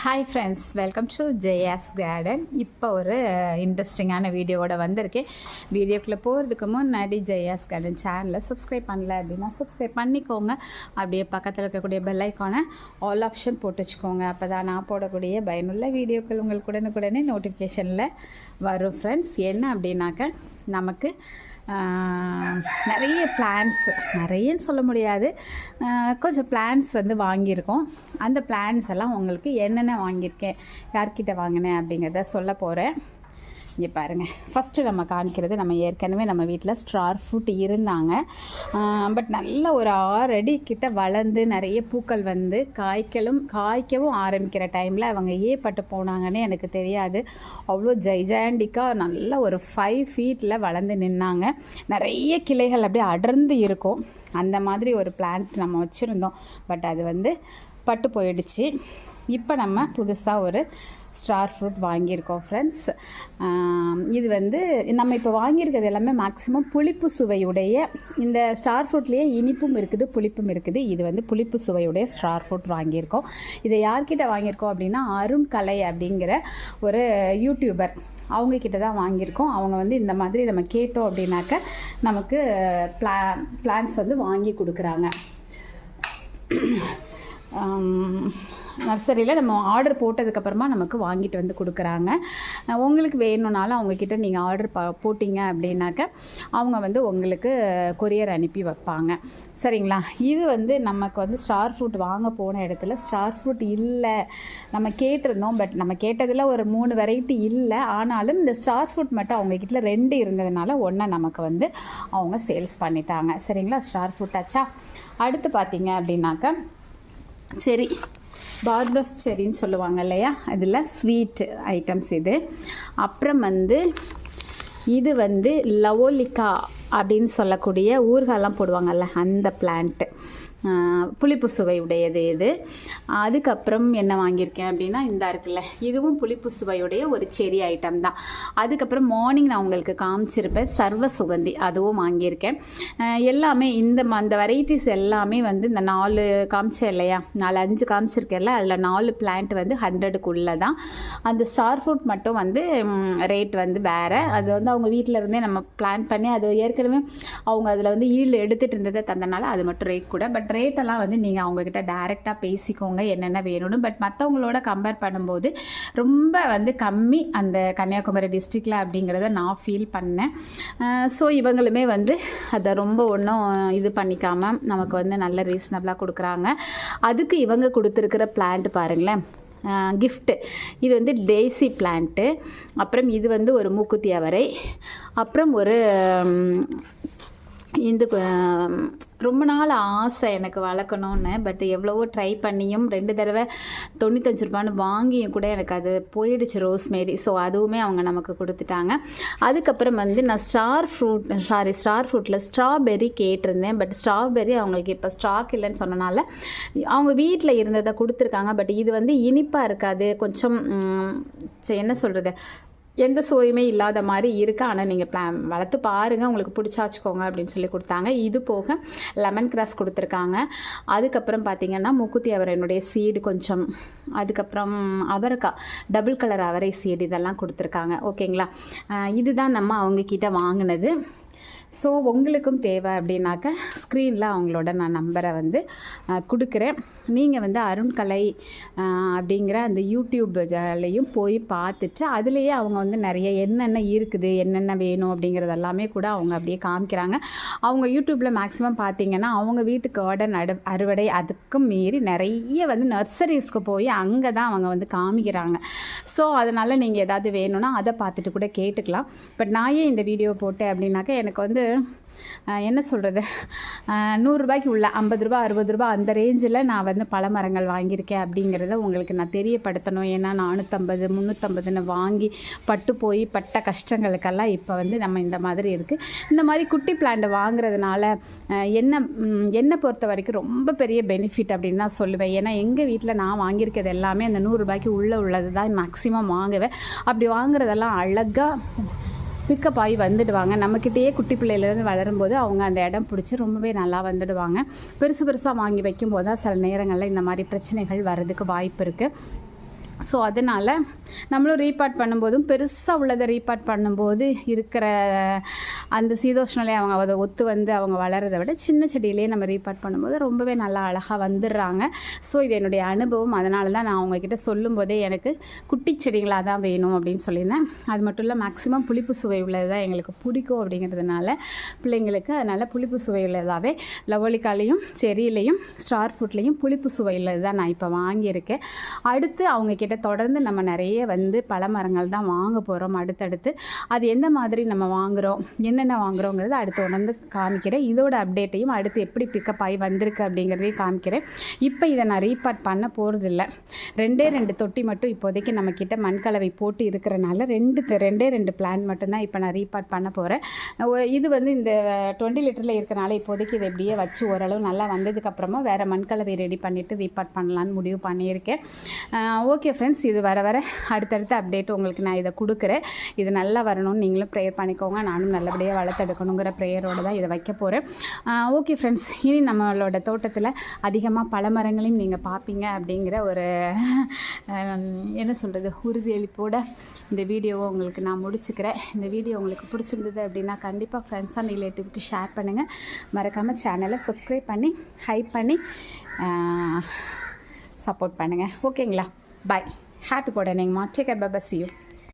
Hi friends, welcome to Jaya's garden. இப்போ ஒரு இன்ட்ரெஸ்டிங்கான வீடியோவோட வந்திருக்கேன். வீடியோக்குள்ளே போகிறதுக்கு முன்னாடி ஜெயாஸ் கார்டன் சேனலை சப்ஸ்கிரைப் பண்ணல அப்படின்னா சப்ஸ்கிரைப் பண்ணிக்கோங்க. அப்படியே பக்கத்தில் இருக்கக்கூடிய பெல் ஐக்கானை ஆல் ஆப்ஷன் போட்டு வச்சுக்கோங்க. அப்போ தான் நான் போடக்கூடிய பயனுள்ள வீடியோக்கள் உங்களுக்கு உடனுக்குடனே நோட்டிஃபிகேஷனில் வரும். ஃப்ரெண்ட்ஸ், என்ன அப்படின்னாக்க நமக்கு நிறைய பிளான்ஸ், நிறையன்னு சொல்ல முடியாது, கொஞ்சம் பிளான்ஸ் வந்து வாங்கியிருக்கோம். அந்த பிளான்ஸ் எல்லாம் உங்களுக்கு என்னென்ன வாங்கியிருக்கேன், யார்கிட்ட வாங்கினேன் அப்படிங்கிறத சொல்ல போகிறேன். இங்கே பாருங்கள், ஃபஸ்ட்டு நம்ம காமிக்கிறது, நம்ம ஏற்கனவே நம்ம வீட்டில் ஸ்டார் ஃப்ரூட் இருந்தாங்க. பட் நல்ல ஒரு 6 அடி கிட்ட வளர்ந்து நிறைய பூக்கள் வந்து காய்க்கவும் ஆரம்பிக்கிற டைமில் அவங்க ஏற்பட்டு போனாங்கன்னு எனக்கு தெரியாது. அவ்வளோ ஜைஜாண்டிக்காக நல்ல ஒரு 5 ஃபீட்டில் வளர்ந்து நின்னாங்க. நிறைய கிளைகள் அப்படியே அடர்ந்து இருக்கும். அந்த மாதிரி ஒரு பிளான்ட் நம்ம வச்சுருந்தோம். பட் அது வந்து பட்டு போயிடுச்சு. இப்போ நம்ம புதுசாக ஒரு ஸ்டார் ஃப்ரூட் வாங்கியிருக்கோம் ஃப்ரெண்ட்ஸ். இது வந்து நம்ம இப்போ வாங்கியிருக்கிறது எல்லாமே மேக்ஸிமம் புளிப்பு சுவையுடைய, இந்த ஸ்டார் ஃப்ரூட்லேயே இனிப்பும் இருக்குது புளிப்பும் இருக்குது. இது வந்து புளிப்பு சுவையுடைய ஸ்டார் ஃப்ரூட் வாங்கியிருக்கோம். இதை யார்கிட்ட வாங்கியிருக்கோம் அப்படின்னா அருண் கலை அப்படிங்கிற ஒரு யூடியூபர், அவங்கக்கிட்ட தான் வாங்கியிருக்கோம். அவங்க வந்து இந்த மாதிரி நம்ம கேட்டோம் அப்படின்னாக்க நமக்கு பிளான்ஸ் வந்து வாங்கி கொடுக்குறாங்க. நர்சரியில் நம்ம ஆர்டர் போட்டதுக்கப்புறமா நமக்கு வாங்கிட்டு வந்து கொடுக்குறாங்க. உங்களுக்கு வேணும்னாலும் அவங்கக்கிட்ட நீங்கள் ஆர்டர் போட்டிங்க அப்படின்னாக்க அவங்க வந்து உங்களுக்கு கொரியர் அனுப்பி வைப்பாங்க. சரிங்களா? இது வந்து நமக்கு வந்து ஸ்டார் ஃப்ரூட் வாங்க போன இடத்துல ஸ்டார் ஃப்ரூட் இல்லை, நம்ம கேட்டிருந்தோம். பட் நம்ம கேட்டதில் ஒரு 3 வெரைட்டி இல்லை. ஆனாலும் இந்த ஸ்டார் ஃப்ரூட் மட்டும் அவங்கக்கிட்ட 2 இருந்ததுனால ஒன்றை நமக்கு வந்து அவங்க சேல்ஸ் பண்ணிட்டாங்க. சரிங்களா? ஸ்டார் ஃப்ரூட் ஆச்சா. அடுத்து பார்த்தீங்க அப்படின்னாக்க செரி, பார்பஸ் செரின்னு சொல்லுவாங்க இல்லையா, இதில் ஸ்வீட் ஐட்டம்ஸ் இது. அப்புறம் வந்து இது வந்து லவோலிக்கா அப்படின்னு சொல்லக்கூடிய ஊறுகாலாம் போடுவாங்கள்ல, அந்த பிளான்ட்டு புளிப்பு சுவை உடையது இது. அதுக்கப்புறம் என்ன வாங்கியிருக்கேன் அப்படின்னா, இந்த இருக்குல்ல, இதுவும் புளிப்பு சுவையுடைய ஒரு செரி ஐட்டம் தான். அதுக்கப்புறம் மார்னிங் நான் உங்களுக்கு காமிச்சிருப்பேன் சர்வ சுகந்தி, அதுவும் வாங்கியிருக்கேன். எல்லாமே அந்த வெரைட்டிஸ் எல்லாமே வந்து இந்த 4 காமிச்சேன் இல்லையா, 4-5 காமிச்சிருக்கேன்ல, அதில் 4 பிளான்ட் வந்து 100க்குள்ளே தான். அந்த ஸ்டார் ஃப்ரூட் மட்டும் வந்து ரேட் வந்து வேறு. அது வந்து அவங்க வீட்டில் இருந்தே நம்ம பிளான் பண்ணி, அது ஏற்கனவே அவங்க அதில் வந்து ஈல்டு எடுத்துகிட்டு இருந்ததை தந்தனால அது மட்டும் ரேட் கூட. பட் ரேட்டெல்லாம் வந்து நீங்கள் அவங்கக்கிட்ட டைரெக்டாக பேசிக்கோங்க என்னென்ன வேணும்னு. பட் மற்றவங்களோட கம்பேர் பண்ணும்போது ரொம்ப வந்து கம்மி அந்த கன்னியாகுமரி டிஸ்ட்ரிக்டில் அப்படிங்கிறத நான் ஃபீல் பண்ணேன். ஸோ இவங்களுமே வந்து அதை ரொம்ப ஒன்றும் இது பண்ணிக்காமல் நமக்கு வந்து நல்ல ரீசனபிளாக கொடுக்குறாங்க. அதுக்கு இவங்க கொடுத்துருக்கிற பிளான்ட் பாருங்களேன், கிஃப்ட்டு. இது வந்து டெய்ஸி பிளான்ட்டு. அப்புறம் இது வந்து ஒரு மூக்குத்தி அவரை. அப்புறம் ஒரு இந்த ரொம்ப நாள் ஆசை எனக்கு வளர்க்கணுன்னு. பட் எவ்வளவோ ட்ரை பண்ணியும் 2 தடவை 95 ரூபான்னு வாங்கியும் கூட எனக்கு அது போயிடுச்சு, ரோஸ்மேரி. ஸோ அதுவுமே அவங்க நமக்கு கொடுத்துட்டாங்க. அதுக்கப்புறம் வந்து நான் ஸ்டார் ஃப்ரூட்டில் ஸ்ட்ராபெர்ரி கேட்டிருந்தேன். பட் ஸ்ட்ராபெர்ரி அவங்களுக்கு இப்போ ஸ்டாக் இல்லைன்னு சொன்னனால அவங்க வீட்டில் இருந்ததை கொடுத்துருக்காங்க. பட் இது வந்து இனிப்பாக இருக்காது, கொஞ்சம் என்ன சொல்கிறது, எந்த சுவையுமே இல்லாத மாதிரி இருக்குது. ஆனால் நீங்கள் வளர்த்து பாருங்கள், உங்களுக்கு பிடிச்சாச்சுக்கோங்க அப்படின்னு சொல்லி கொடுத்தாங்க. இது போக லெமன் கிராஸ் கொடுத்துருக்காங்க. அதுக்கப்புறம் பார்த்திங்கன்னா மூக்குத்தி அவரையினுடைய சீடு கொஞ்சம், அதுக்கப்புறம் அவரைக்காய், டபுள் கலர் அவரை சீடு, இதெல்லாம் கொடுத்துருக்காங்க. ஓகேங்களா? இதுதான் நம்ம அவங்கக்கிட்ட வாங்கினது. ஸோ உங்களுக்கும் தேவை அப்படின்னாக்க ஸ்க்ரீனில் அவங்களோட நான் நம்பரை வந்து கொடுக்குறேன். நீங்கள் வந்து அருண் கலை அப்படிங்கிற அந்த யூடியூப்லையும் போய் பார்த்துட்டு அதுலேயே அவங்க வந்து நிறைய என்னென்ன இருக்குது, என்னென்ன வேணும் அப்படிங்கிறது எல்லாமே கூட அவங்க அப்படியே காமிக்கிறாங்க. அவங்க யூடியூப்பில் மேக்ஸிமம் பார்த்திங்கன்னா அவங்க வீட்டு கார்டன் அறுவடை, அதுக்கும் மீறி நிறைய வந்து நர்சரிஸ்க்கு போய் அங்கே தான் அவங்க வந்து காமிக்கிறாங்க. ஸோ அதனால் நீங்கள் ஏதாவது வேணும்னா அதை பார்த்துட்டு கூட கேட்டுக்கலாம். பட் நான் ஏன் இந்த வீடியோ போட்டேன் அப்படின்னாக்கா, எனக்கு வந்து என்ன சொல்கிறது, 100 ரூபாய்க்கு உள்ள 50 ரூபா 60 ரூபா அந்த ரேஞ்சில் நான் வந்து பல மரங்கள் வாங்கியிருக்கேன் அப்படிங்கிறத உங்களுக்கு நான் தெரியப்படுத்தணும். ஏன்னா 450 350ன்னு வாங்கி பட்டு போய் பட்ட கஷ்டங்களுக்கெல்லாம் இப்போ வந்து நம்ம இந்த மாதிரி இருக்குது. இந்த மாதிரி குட்டி பிளான்ட் வாங்குறதுனால என்னை பொறுத்த வரைக்கும் ரொம்ப பெரிய பெனிஃபிட் அப்படின்னு தான் சொல்லுவேன். ஏன்னா எங்கள் வீட்டில் நான் வாங்கியிருக்கிறது எல்லாமே அந்த 100 ரூபாய்க்கு உள்ளது தான் மேக்ஸிமம் வாங்குவேன். அப்படி வாங்குறதெல்லாம் அழகாக பிக்கப் ஆகி வந்துடுவாங்க. நம்மக்கிட்டேயே குட்டி பிள்ளையிலேருந்து வளரும்போது அவங்க அந்த இடம் பிடிச்சி ரொம்பவே நல்லா வந்துடுவாங்க. பெருசாக வாங்கி வைக்கும்போது தான் சில நேரங்களில் இந்த மாதிரி பிரச்சனைகள் வர்றதுக்கு வாய்ப்பு இருக்குது. ஸோ அதனால் நம்மளும் ரீபாட் பண்ணும்போதும் பெருசாக உள்ளதை ரீபாட் பண்ணும்போது இருக்கிற அந்த சீதோஷ்ணலை அவங்க அதை ஒத்து வந்து அவங்க வளர்கிறத விட சின்ன செடியிலே நம்ம ரீபாட் பண்ணும்போது ரொம்பவே நல்லா அழகாக வந்துடுறாங்க. ஸோ இது என்னுடைய அனுபவம். அதனால தான் நான் அவங்கக்கிட்ட சொல்லும்போதே எனக்கு குட்டி செடிகளாக தான் வேணும் அப்படின்னு சொல்லியிருந்தேன். அது மட்டும் இல்லை மேக்ஸிமம் புளிப்பு சுவை உள்ளது தான் எங்களுக்கு பிடிக்கும் அப்படிங்கிறதுனால பிள்ளைங்களுக்கு அதனால் புளிப்பு சுவை உள்ளதாகவே லவோலிக்காலையும் செரியிலையும் ஸ்டார் ஃப்ரூட்லேயும் புளிப்பு சுவை உள்ளது தான் நான் இப்போ வாங்கியிருக்கேன். அடுத்து அவங்கக்கிட்ட தொடர்ந்து நம்ம நிறைய வந்து பழமரங்கள் தான் வாங்க போகிறோம் அடுத்தடுத்து. அது எந்த மாதிரி நம்ம வாங்குகிறோம் என்னென்ன வாங்குகிறோங்கிறது அடுத்து உணர்ந்து காமிக்கிறேன். இதோட அப்டேட்டையும் அடுத்து எப்படி பிக்கப் ஆகி வந்திருக்கு அப்படிங்கிறதையும் காமிக்கிறேன். இப்போ இதை நான் ரீபாட் பண்ண போகிறதில்ல. 2 தொட்டி மட்டும் இப்போதைக்கு நம்மக்கிட்ட மண்கலவை போட்டு இருக்கிறனால 2 பிளான்ட் மட்டும்தான் இப்போ நான் ரீபாட் பண்ண போகிறேன். இது வந்து இந்த 20 லிட்டரில் இருக்கிறனால இப்போதைக்கு இதை இப்படியே வச்சு ஓரளவு நல்லா வந்ததுக்கப்புறமா வேறு மண்கலவை ரெடி பண்ணிவிட்டு ரீபாட் பண்ணலான்னு முடிவு பண்ணியிருக்கேன். ஓகே ஃப்ரெண்ட்ஸ், இது வர அடுத்தடுத்த அப்டேட் உங்களுக்கு நான் இதை கொடுக்குறேன். இது நல்லா வரணும்னு நீங்களும் ப்ரேயர் பண்ணிக்கோங்க. நானும் நல்லபடியாக வளர்த்தெடுக்கணுங்கிற ப்ரேயரோடு தான் இதை வைக்க போகிறேன். ஓகே ஃப்ரெண்ட்ஸ், இனி நம்மளோட தோட்டத்தில் அதிகமாக பழமரங்களையும் நீங்கள் பார்ப்பீங்க அப்படிங்கிற ஒரு என்ன சொல்கிறது உறுதியளிப்போட இந்த வீடியோவை உங்களுக்கு நான் முடிச்சுக்கிறேன். இந்த வீடியோ உங்களுக்கு பிடிச்சிருந்தது அப்படின்னா கண்டிப்பாக ஃப்ரெண்ட்ஸ் அண்ட் ரிலேட்டிவ்க்கு ஷேர் பண்ணுங்கள். மறக்காமல் சேனலை சப்ஸ்கிரைப் பண்ணி ஹைப் பண்ணி சப்போர்ட் பண்ணுங்கள். ஓகேங்களா? பாய். ஹாப்பி கார்டனிங்மா. Take care. Bye. See you.